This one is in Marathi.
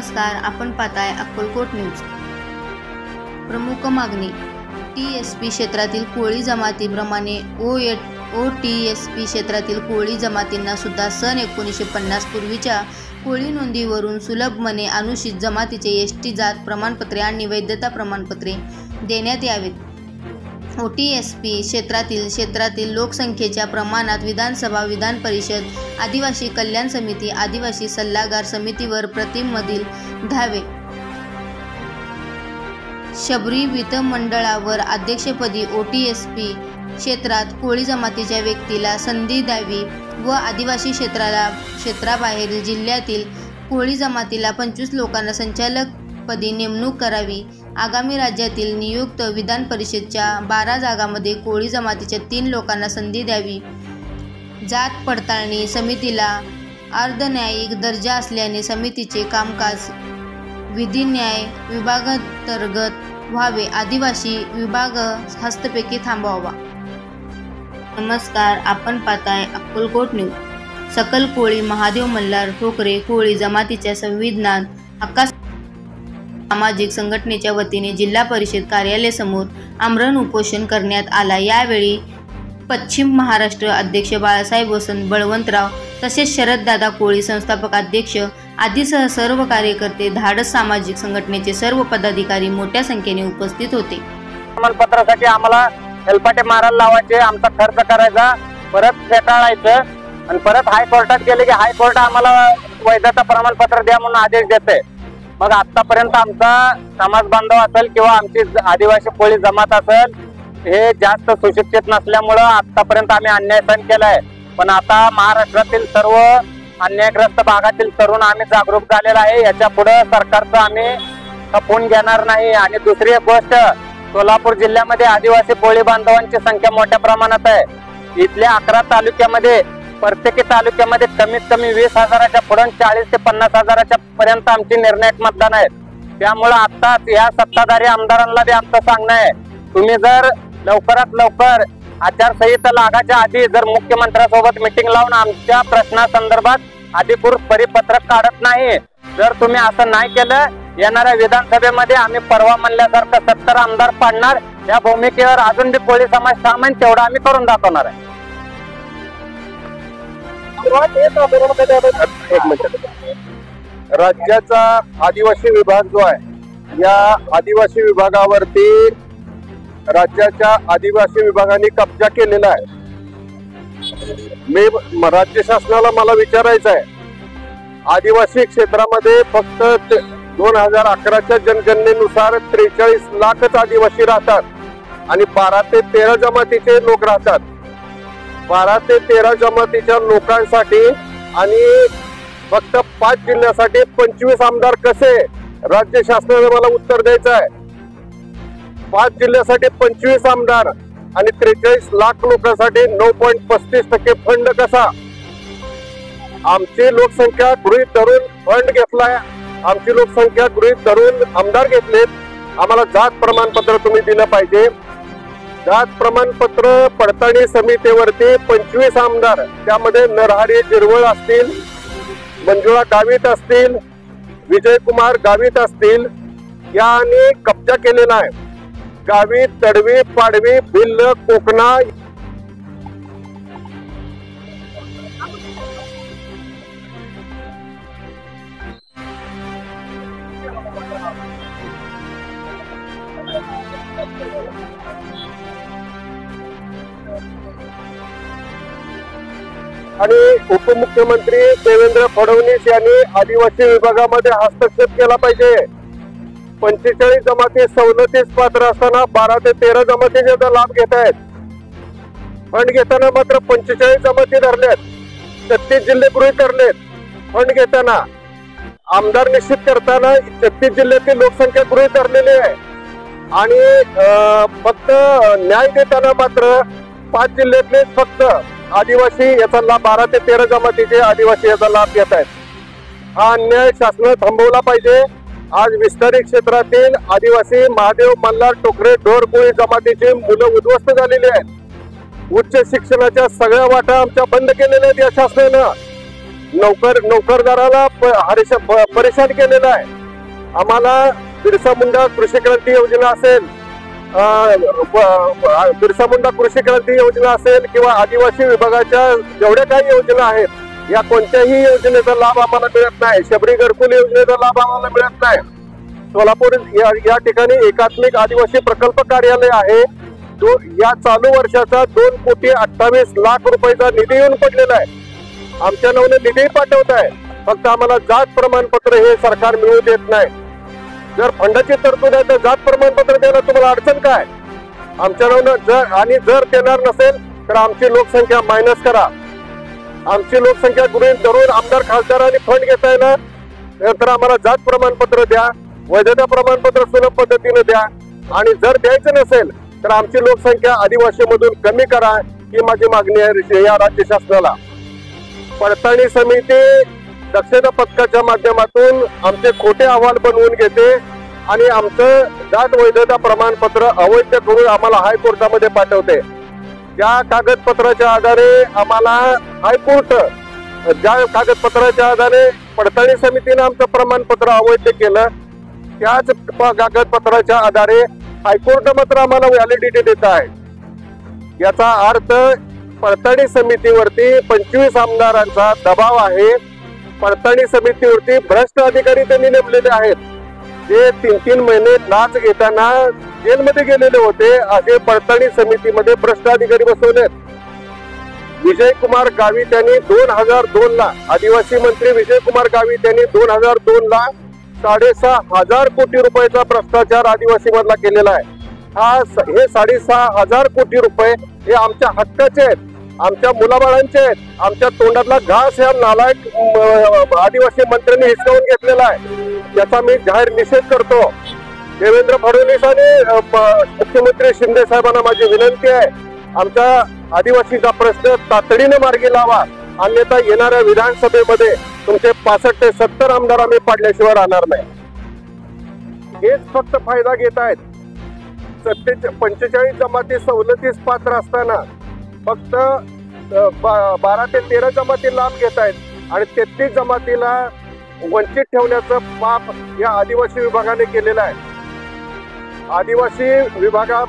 नमस्कार, आपण पाहताय अक्कलकोट न्यूज। प्रमुख मागणी टीएसपी क्षेत्रातील कोळी जमातीप्रमाणे ओटीएसपी क्षेत्रातील कोळी जमातींना सुद्धा सन 1950 पूर्वीच्या कोळी नोंदीवरून सुलभपणे अनुसूचित जमातीचे एसटी जात प्रमाणपत्रे आणि वैधता प्रमाणपत्रे देण्यात यावेत। ओटीएसपी क्षेत्रातील लोकसंख्येच्या प्रमाणात विधानसभा, विधान परिषद, आदिवासी कल्याण समिती, आदिवासी सल्लागार समितीवर प्रतिमधील धावे, शबरी विधिमंडळावर अध्यक्षपदी ओटीएसपी क्षेत्रात कोळी जमातीच्या व्यक्तीला संधी द्यावी व आदिवासी क्षेत्राबाहेरील जिल्ह्यातील कोळी जमातीला 25 लोकांना संचालकपदी नेमणूक करावी। आगामी राज्यातील नियुक्त विधान परिषदेच्या 12 जागांमध्ये कोळी जमातीच्या 3 लोकांना संधी द्यावी। जात पडताळणी समितीला अर्धन्यायिक दर्जा असल्याने समितीचे कामकाज विधिन्याय विभागांतर्गत व्हावे। आदिवासी विभाग हस्तक्षेप थांबवावा। नमस्कार, आपण पाहताय अक्कलकोट न्यूज। सकल कोळी महादेव मल्हार ठोकरे कोळी जमातीच्या संविधान हक्का सामाजिक संघटनेच्या वतीने जिल्हा परिषद कार्यालयासमोर आमरण उपोषण करण्यात आला। यावेळी पश्चिम महाराष्ट्र अध्यक्ष बाळासाहेब वसंत बळवंतराव तसेच शरददादा कोळी संस्थापक अध्यक्ष आदीसह सर्व कार्यकर्ते, धाडस सामाजिक संघटनेचे सर्व पदाधिकारी मोठ्या संख्येने उपस्थित होते। प्रमाणपत्रासाठी आम्हाला हेलपाटे मारायला लावायचे, आमचा खर्च करायचा, परत फेटाळायचं आणि परत हायकोर्टात गेले की हायकोर्ट आम्हाला वैधता प्रमाणपत्र द्या म्हणून आदेश देते। मग आतापर्यंत आमचा समाज बांधव असेल किंवा आमची आदिवासी कोळी जमात असेल हे जास्त सुशिक्षित नसल्यामुळं आतापर्यंत आम्ही अन्याय सहन केलाय। पण आता महाराष्ट्रातील सर्व अन्यायग्रस्त भागातील तरुण आम्ही जागरूक झालेला आहे। याच्या पुढे सरकारचं आम्ही खपवून घेणार नाही। आणि दुसरी एक गोष्ट, सोलापूर जिल्ह्यामध्ये आदिवासी कोळी बांधवांची संख्या मोठ्या प्रमाणात आहे। इथल्या 11 तालुक्यामध्ये प्रत्येकी तालुक्यामध्ये कमीत कमी 20,000च्या पुढे 40 ते 50,000च्या पर्यंत आमची निर्णायक मतदान आहेत। त्यामुळे आता या सत्ताधारी आमदारांना बी आमचं सांगणं आहे, तुम्ही जर लवकरात लवकर आचारसंहिता लागायच्या आधी जर मुख्यमंत्र्यांसोबत मीटिंग लावून आमच्या प्रश्नासंदर्भात अधिकृत परिपत्रक काढत नाही, जर तुम्ही असं नाही केलं, येणाऱ्या विधानसभेमध्ये आम्ही परवा म्हणल्यासारखं 70 आमदार पाडणार। या भूमिकेवर अजून बी कोळी समाज ठाम आहे, तेवढं आम्ही करून दाखवणार आहे। राज्याचा आदिवासी विभाग जो आहे, या आदिवासी विभागावरती राज्याच्या आदिवासी विभागाने कब्जा केलेला आहे। राज्य शासनाला मला विचारायचं आहे, आदिवासी क्षेत्रामध्ये फक्त 2011च्या जनगणनेनुसार 43 लाखच आदिवासी राहतात आणि 12 ते 13 जमातीचे लोक राहतात। 12 ते 13 जमातीच्या लोकांसाठी आणि फक्त 5 जिल्ह्यासाठी 25 आमदार कसे? राज्य शासनाने मला उत्तर द्यायचं आहे। 5 जिल्ह्यासाठी 25 आमदार आणि 43 लाख लोकांसाठी 9.35% फंड कसा? आमची लोकसंख्या गृहीत धरून फंड घेतलाय, आमची लोकसंख्या गृहीत धरून आमदार घेतलेत। आम्हाला जात प्रमाणपत्र तुम्ही दिलं पाहिजे। जात प्रमाणपत्र पडताळणी समितीवरती 25 आमदार, त्यामध्ये नरहरी जिरवळ असतील, मंजुळा गावित असतील, विजयकुमार गावित असतील, यांनी कब्जा केलेला आहे। गावित, तडवी, पाडवी, भिल्ल, कोकणा आणि उपमुख्यमंत्री देवेंद्र फडणवीस यांनी आदिवासी विभागामध्ये हस्तक्षेप केला पाहिजे। 45 जमाती सवलतीस पात्र असताना 12 ते 13 जमाती ज्याचा लाभ घेत आहेत। फंड घेताना मात्र 45 जमाती धरल्यात, 36 जिल्हे गृहीत धरलेत। फंड घेताना आमदार निश्चित करताना 36 जिल्ह्यातील लोकसंख्या गृहीत धरलेली आहे आणि फक्त न्याय देताना मात्र 5 जिल्ह्यातले फक्त आदिवासी याचा लाभ, 12 ते 13 जमातीचे आदिवासी याचा लाभ घेत आहेत। हा अन्याय शासनाने थांबवला पाहिजे। आज विस्तारित क्षेत्रातील आदिवासी महादेव मल्हार ठोकरे ढोर कोळी जमातीची मुलं उद्ध्वस्त झालेली आहेत। उच्च शिक्षणाच्या सगळ्या वाटा आमच्या बंद केलेल्या आहेत या शासनानं। नोकरदाराला परेशान केलेलं आहे. आम्हाला बिरसा मुंडा कृषी क्रांती योजना असेल, बिरसा मुंडा कृषी क्रांती योजना असेल किंवा आदिवासी विभागाच्या जेवढ्या काही योजना आहेत, या कोणत्याही योजनेचा लाभ आम्हाला मिळत नाही. शबरी घरकुल योजनेचा लाभ आम्हाला मिळत नाही. सोलापूर या ठिकाणी एकात्मिक आदिवासी प्रकल्प कार्यालय आहे, तो या चालू वर्षाचा 2,28,00,000 रुपयाचा निधी येऊन पडलेला आहे. आमच्या नावाने निधी पाठवत आहे, फक्त आम्हाला जात प्रमाणपत्र हे सरकार मिळू देत नाही. जर फंडाची तरतूद आहे तर जात प्रमाणपत्र द्यायला तुम्हाला अडचण काय? आमच्या नावानं जर देणार नसेल तर आमची लोकसंख्या मायनस करा. आमची लोकसंख्या गृहीत धरून आमदार खासदारांनी फंड घेताय ना, तर आम्हाला जात प्रमाणपत्र द्या, वैधता प्रमाणपत्र सुलभ पद्धतीने द्या. आणि जर द्यायचं नसेल तर आमची लोकसंख्या आदिवासी मधून कमी करा, ही माझी मागणी आहे या राज्य शासनाला. पडताळणी समिती दक्षता पथकाच्या माध्यमातून आमचे खोटे अहवाल बनवून घेते आणि आमचं जात वैधता प्रमाणपत्र अवैध करून आम्हाला हायकोर्टामध्ये पाठवते. ज्या कागदपत्राच्या आधारे आम्हाला हायकोर्ट, ज्या कागदपत्राच्या आधारे पडताळणी समितीने आमचं प्रमाणपत्र अवैध केलं, त्याच कागदपत्राच्या आधारे हायकोर्ट मात्र आम्हाला व्हॅलिडिटी देत आहे. याचा अर्थ पडताळणी समितीवरती 25 आमदारांचा दबाव आहे. पडताळणी समितीवरती भ्रष्ट अधिकारी त्यांनी नेमलेले आहेत, जे 3-3 महिने लाच घेताना जेलमध्ये गेलेले होते. असे पडताळणी समितीमध्ये भ्रष्ट अधिकारी बसवलेत. विजयकुमार गावित यांनी 2002ला, आदिवासी मंत्री विजयकुमार गावित यांनी 2002ला 6,500 कोटी रुपयाचा भ्रष्टाचार आदिवासी मधला केलेला आहे. हे 6,500 कोटी रुपये हे आमच्या हक्काचे आहेत, आमच्या मुलाबाळांचे आहेत. आमच्या तोंडातला घास या नालायक आदिवासी मंत्र्यांनी हिसकावून घेतलेला आहे. त्याचा मी जाहीर निषेध करतो. देवेंद्र फडणवीस आणि मुख्यमंत्री शिंदे साहेबांना माझी विनंती आहे, आमच्या आदिवासीचा प्रश्न तातडीने मार्गी लावा, अन्यथा येणाऱ्या विधानसभेमध्ये तुमचे 65 ते 70 आमदार आम्ही पाडल्याशिवाय राहणार नाही. हेच फक्त फायदा घेत आहेत. 45 जमाती सवलतीस पात्र असताना फक्त 12 ते 13 जमाती लाभ घेत आहेत आणि 33 जमातीला वंचित ठेवण्याचं पाप या आदिवासी विभागाने केलेलं आहे. आदिवासी विभागा